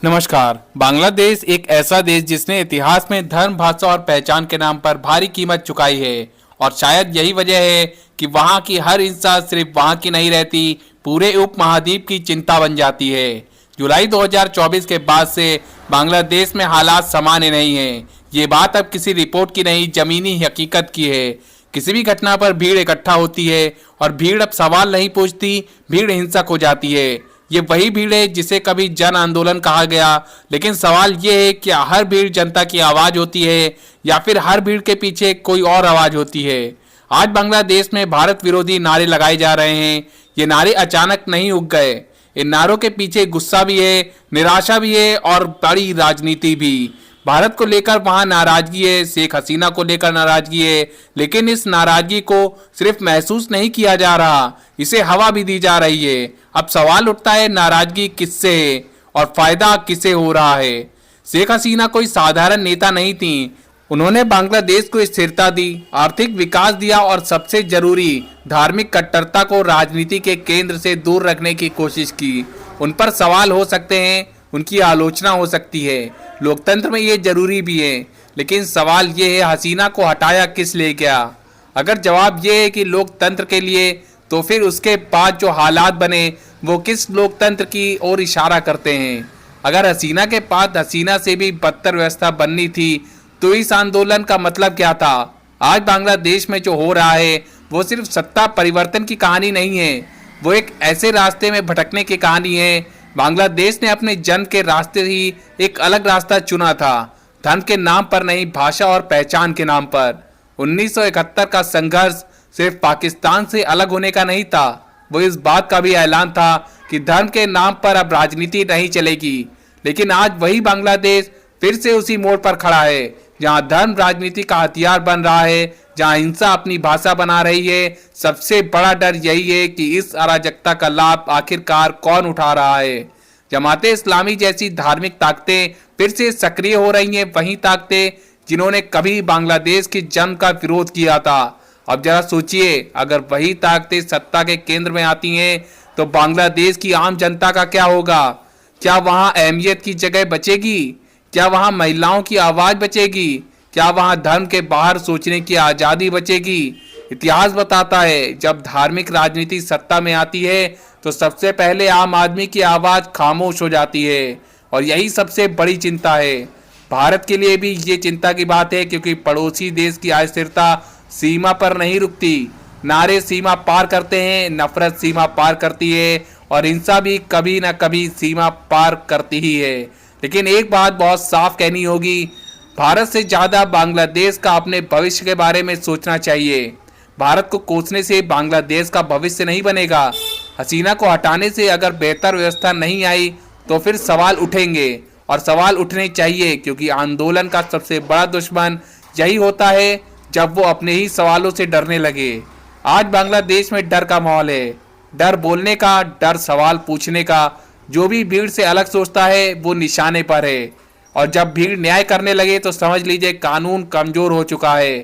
नमस्कार। बांग्लादेश एक ऐसा देश जिसने इतिहास में धर्म, भाषा और पहचान के नाम पर भारी कीमत चुकाई है और शायद यही वजह है कि वहां की हर इंसान सिर्फ वहां की नहीं रहती, पूरे उपमहाद्वीप की चिंता बन जाती है। जुलाई 2024 के बाद से बांग्लादेश में हालात सामान्य नहीं है। ये बात अब किसी रिपोर्ट की नहीं, जमीनी हकीकत की है। किसी भी घटना पर भीड़ इकट्ठा होती है और भीड़ अब सवाल नहीं पूछती, भीड़ हिंसक हो जाती है। ये वही भीड़ है जिसे कभी जन आंदोलन कहा गया, लेकिन सवाल ये है कि हर भीड़ जनता की आवाज होती है या फिर हर भीड़ के पीछे कोई और आवाज होती है। आज बांग्लादेश में भारत विरोधी नारे लगाए जा रहे हैं। ये नारे अचानक नहीं उग गए। इन नारों के पीछे गुस्सा भी है, निराशा भी है और बड़ी राजनीति भी। भारत को लेकर वहां नाराजगी है, शेख हसीना को लेकर नाराजगी है, लेकिन इस नाराजगी को सिर्फ महसूस नहीं किया जा रहा, इसे हवा भी दी जा रही है। अब सवाल उठता है, नाराजगी किससे है और फायदा किसे हो रहा है। शेख हसीना कोई साधारण नेता नहीं थी। उन्होंने बांग्लादेश को स्थिरता दी, आर्थिक विकास दिया और सबसे जरूरी धार्मिक कट्टरता को राजनीति के केंद्र से दूर रखने की कोशिश की। उन पर सवाल हो सकते हैं, उनकी आलोचना हो सकती है, लोकतंत्र में ये जरूरी भी है, लेकिन सवाल ये है, हसीना को हटाया किस लिए गया। अगर जवाब ये है कि लोकतंत्र के लिए, तो फिर उसके बाद जो हालात बने वो किस लोकतंत्र की ओर इशारा करते हैं। अगर हसीना के पास हसीना से भी बदतर व्यवस्था बननी थी तो इस आंदोलन का मतलब क्या था। आज बांग्लादेश में जो हो रहा है वो सिर्फ सत्ता परिवर्तन की कहानी नहीं है, वो एक ऐसे रास्ते में भटकने की कहानी है। बांग्लादेश ने अपने जन्म के रास्ते ही एक अलग रास्ता चुना था, धर्म के नाम पर नहीं, भाषा और पहचान के नाम पर। 1971 का संघर्ष सिर्फ पाकिस्तान से अलग होने का नहीं था, वो इस बात का भी ऐलान था कि धर्म के नाम पर अब राजनीति नहीं चलेगी। लेकिन आज वही बांग्लादेश फिर से उसी मोड़ पर खड़ा है, जहां धर्म राजनीति का हथियार बन रहा है, जहां हिंसा अपनी भाषा बना रही है। सबसे बड़ा डर यही है कि इस अराजकता का लाभ आखिरकार कौन उठा रहा है। जमाते इस्लामी जैसी धार्मिक ताकतें फिर से सक्रिय हो रही हैं, वही ताकतें जिन्होंने कभी बांग्लादेश के जन्म का विरोध किया था। अब जरा सोचिए, अगर वही ताकतें सत्ता के केंद्र में आती हैं तो बांग्लादेश की आम जनता का क्या होगा। क्या वहां अहमियत की जगह बचेगी? क्या वहां महिलाओं की आवाज बचेगी? क्या वहां धर्म के बाहर सोचने की आजादी बचेगी? इतिहास बताता है, जब धार्मिक राजनीति सत्ता में आती है तो सबसे पहले आम आदमी की आवाज खामोश हो जाती है, और यही सबसे बड़ी चिंता है। भारत के लिए भी ये चिंता की बात है, क्योंकि पड़ोसी देश की अस्थिरता सीमा पर नहीं रुकती। नारे सीमा पार करते हैं, नफरत सीमा पार करती है और हिंसा भी कभी ना कभी सीमा पार करती ही है। लेकिन एक बात बहुत साफ कहनी होगी, भारत से ज़्यादा बांग्लादेश का अपने भविष्य के बारे में सोचना चाहिए। भारत को कोसने से बांग्लादेश का भविष्य नहीं बनेगा। हसीना को हटाने से अगर बेहतर व्यवस्था नहीं आई तो फिर सवाल उठेंगे, और सवाल उठने चाहिए, क्योंकि आंदोलन का सबसे बड़ा दुश्मन यही होता है जब वो अपने ही सवालों से डरने लगे। आज बांग्लादेश में डर का माहौल है, डर बोलने का, डर सवाल पूछने का। जो भी भीड़ से अलग सोचता है वो निशाने पर है, और जब भीड़ न्याय करने लगे तो समझ लीजिए कानून कमजोर हो चुका है।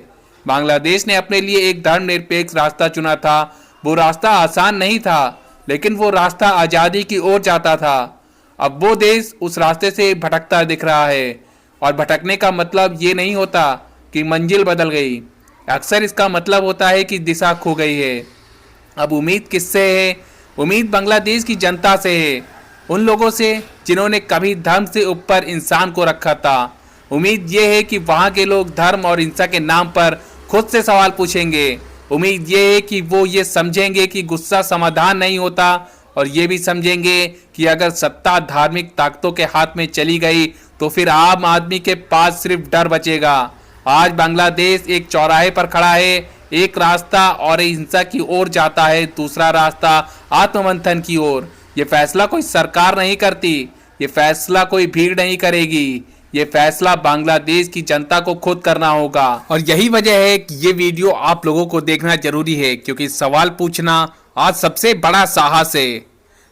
बांग्लादेश ने अपने लिए एक धर्मनिरपेक्ष रास्ता चुना था। वो रास्ता आसान नहीं था, लेकिन वो रास्ता आज़ादी की ओर जाता था। अब वो देश उस रास्ते से भटकता दिख रहा है, और भटकने का मतलब ये नहीं होता कि मंजिल बदल गई। अक्सर इसका मतलब होता है कि दिशा खो गई है। अब उम्मीद किससे है? उम्मीद बांग्लादेश की जनता से है, उन लोगों से जिन्होंने कभी धर्म से ऊपर इंसान को रखा था। उम्मीद ये है कि वहाँ के लोग धर्म और हिंसा के नाम पर खुद से सवाल पूछेंगे। उम्मीद ये है कि वो ये समझेंगे कि गुस्सा समाधान नहीं होता, और ये भी समझेंगे कि अगर सत्ता धार्मिक ताकतों के हाथ में चली गई तो फिर आम आदमी के पास सिर्फ डर बचेगा। आज बांग्लादेश एक चौराहे पर खड़ा है, एक रास्ता और हिंसा की ओर जाता है, दूसरा रास्ता आत्ममंथन की ओर। ये फैसला कोई सरकार नहीं करती, ये फैसला कोई भीड़ नहीं करेगी, ये फैसला बांग्लादेश की जनता को खुद करना होगा। और यही वजह है कि ये वीडियो आप लोगों को देखना जरूरी है, क्योंकि सवाल पूछना आज सबसे बड़ा साहस है।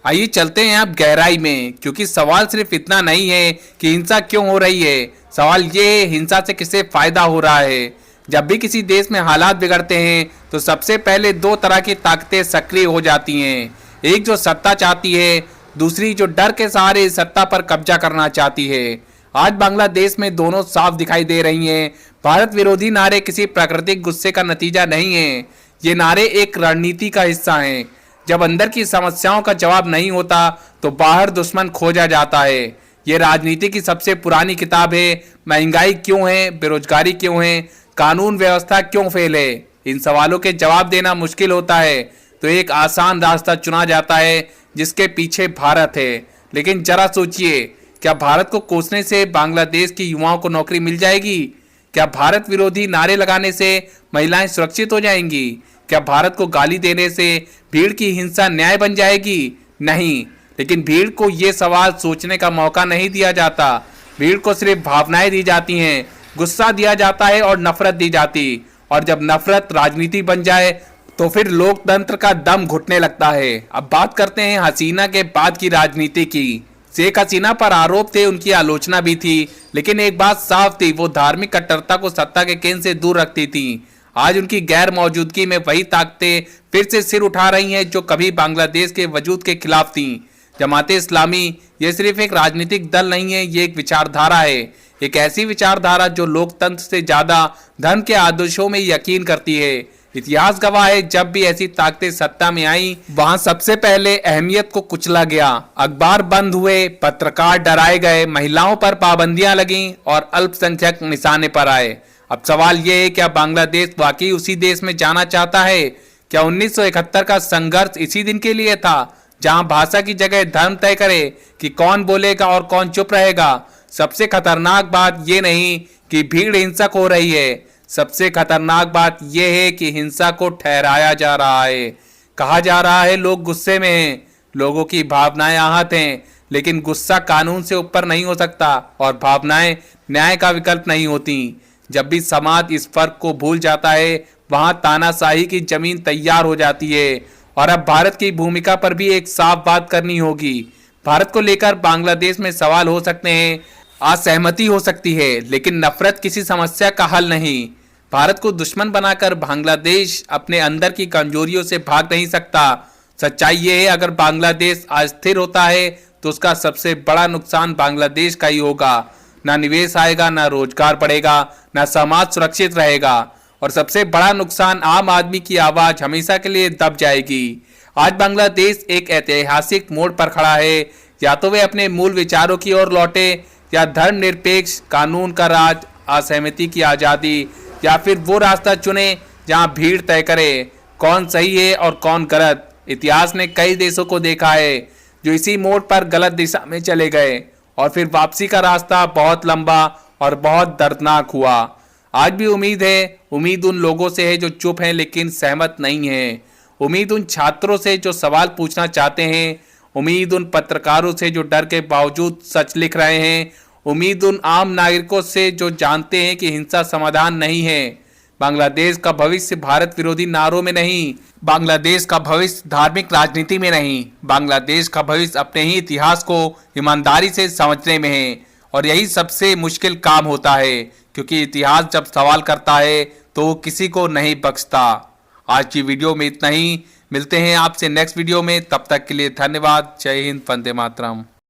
आइए चलते हैं अब गहराई में, क्योंकि सवाल सिर्फ इतना नहीं है कि हिंसा क्यों हो रही है, सवाल ये है हिंसा से किसे फायदा हो रहा है। जब भी किसी देश में हालात बिगड़ते हैं तो सबसे पहले दो तरह की ताकतें सक्रिय हो जाती हैं। एक जो सत्ता चाहती है, दूसरी जो डर के सहारे सत्ता पर कब्जा करना चाहती है। आज बांग्लादेश में दोनों साफ दिखाई दे रही हैं। भारत विरोधी नारे किसी प्राकृतिक गुस्से का नतीजा नहीं है, ये नारे एक रणनीति का हिस्सा हैं। जब अंदर की समस्याओं का जवाब नहीं होता तो बाहर दुश्मन खोजा जाता है। ये राजनीति की सबसे पुरानी किताब है। महंगाई क्यों है, बेरोजगारी क्यों है, कानून व्यवस्था क्यों फेल है, इन सवालों के जवाब देना मुश्किल होता है तो एक आसान रास्ता चुना जाता है जिसके पीछे भारत है। लेकिन जरा सोचिए, क्या भारत को कोसने से बांग्लादेश के युवाओं को नौकरी मिल जाएगी? क्या भारत विरोधी नारे लगाने से महिलाएं सुरक्षित हो जाएंगी? क्या भारत को गाली देने से भीड़ की हिंसा न्याय बन जाएगी? नहीं। लेकिन भीड़ को ये सवाल सोचने का मौका नहीं दिया जाता। भीड़ को सिर्फ भावनाएं दी जाती हैं, गुस्सा दिया जाता है और नफरत दी जाती। और जब नफरत राजनीति बन जाए तो फिर लोकतंत्र का दम घुटने लगता है। अब बात करते हैं हसीना के बाद की राजनीति की। शेख हसीना पर आरोप थे, उनकी आलोचना भी थी, लेकिन एक बात साफ थी, वो धार्मिक कट्टरता को सत्ता के केंद्र से दूर रखती थी। आज उनकी गैर मौजूदगी में वही ताकतें फिर से सिर उठा रही हैं जो कभी बांग्लादेश के वजूद के खिलाफ थीं। जमाते इस्लामी ये सिर्फ एक राजनीतिक दल नहीं है, ये एक विचारधारा है। एक ऐसी विचारधारा जो लोकतंत्र से ज्यादा धर्म के आदर्शों में यकीन करती है। इतिहास गवाह है, जब भी ऐसी ताकतें सत्ता में आई वहां सबसे पहले अहमियत को कुचला गया। अखबार बंद हुए, पत्रकार डराए गए, महिलाओं पर पाबंदियां लगीं और अल्पसंख्यक निशाने पर आए। अब सवाल यह है, क्या बांग्लादेश वाकई उसी देश में जाना चाहता है? क्या 1971 का संघर्ष इसी दिन के लिए था, जहां भाषा की जगह धर्म तय करे कि कौन बोलेगा और कौन चुप रहेगा? सबसे खतरनाक बात यह नहीं कि भीड़ हिंसक हो रही है, सबसे खतरनाक बात यह है कि हिंसा को ठहराया जा रहा है। कहा जा रहा है लोग गुस्से में हैं, लोगों की भावनाएं आहत हैं, लेकिन गुस्सा कानून से ऊपर नहीं हो सकता और भावनाएं न्याय का विकल्प नहीं होती। जब भी समाज इस फर्क को भूल जाता है वहां तानाशाही की जमीन तैयार हो जाती है। और अब भारत की भूमिका पर भी एक साफ बात करनी होगी। भारत को लेकर बांग्लादेश में सवाल हो सकते हैं, असहमति हो सकती है, लेकिन नफरत किसी समस्या का हल नहीं। भारत को दुश्मन बनाकर बांग्लादेश अपने अंदर की कमजोरियों से भाग नहीं सकता। सच्चाई ये है, अगर बांग्लादेश अस्थिर होता है तो उसका सबसे बड़ा नुकसान बांग्लादेश का ही होगा। ना निवेश आएगा, ना रोजगार बढ़ेगा, ना समाज सुरक्षित रहेगा और सबसे बड़ा नुकसान आम आदमी की आवाज हमेशा के लिए दब जाएगी। आज बांग्लादेश एक ऐतिहासिक मोड़ पर खड़ा है। या तो वे अपने मूल विचारों की ओर लौटे, या धर्मनिरपेक्ष, कानून का राज, असहमति की आज़ादी, या फिर वो रास्ता चुने जहां भीड़ तय करे कौन सही है और कौन गलत। इतिहास ने कई देशों को देखा है जो इसी मोड़ पर गलत दिशा में चले गए और फिर वापसी का रास्ता बहुत लंबा और बहुत दर्दनाक हुआ। आज भी उम्मीद है, उम्मीद उन लोगों से है जो चुप हैं लेकिन सहमत नहीं हैं। उम्मीद उन छात्रों से जो सवाल पूछना चाहते हैं। उम्मीद उन पत्रकारों से जो डर के बावजूद सच लिख रहे हैं। उम्मीद उन आम नागरिकों से जो जानते हैं कि हिंसा समाधान नहीं है। बांग्लादेश का भविष्य भारत विरोधी नारों में नहीं, बांग्लादेश का भविष्य धार्मिक राजनीति में नहीं, बांग्लादेश का भविष्य अपने ही इतिहास को ईमानदारी से समझने में है। और यही सबसे मुश्किल काम होता है, क्योंकि इतिहास जब सवाल करता है तो वो किसी को नहीं बख्शता। आज की वीडियो में इतना ही, मिलते हैं आपसे नेक्स्ट वीडियो में, तब तक के लिए धन्यवाद। जय हिंद, वंदे मातरम।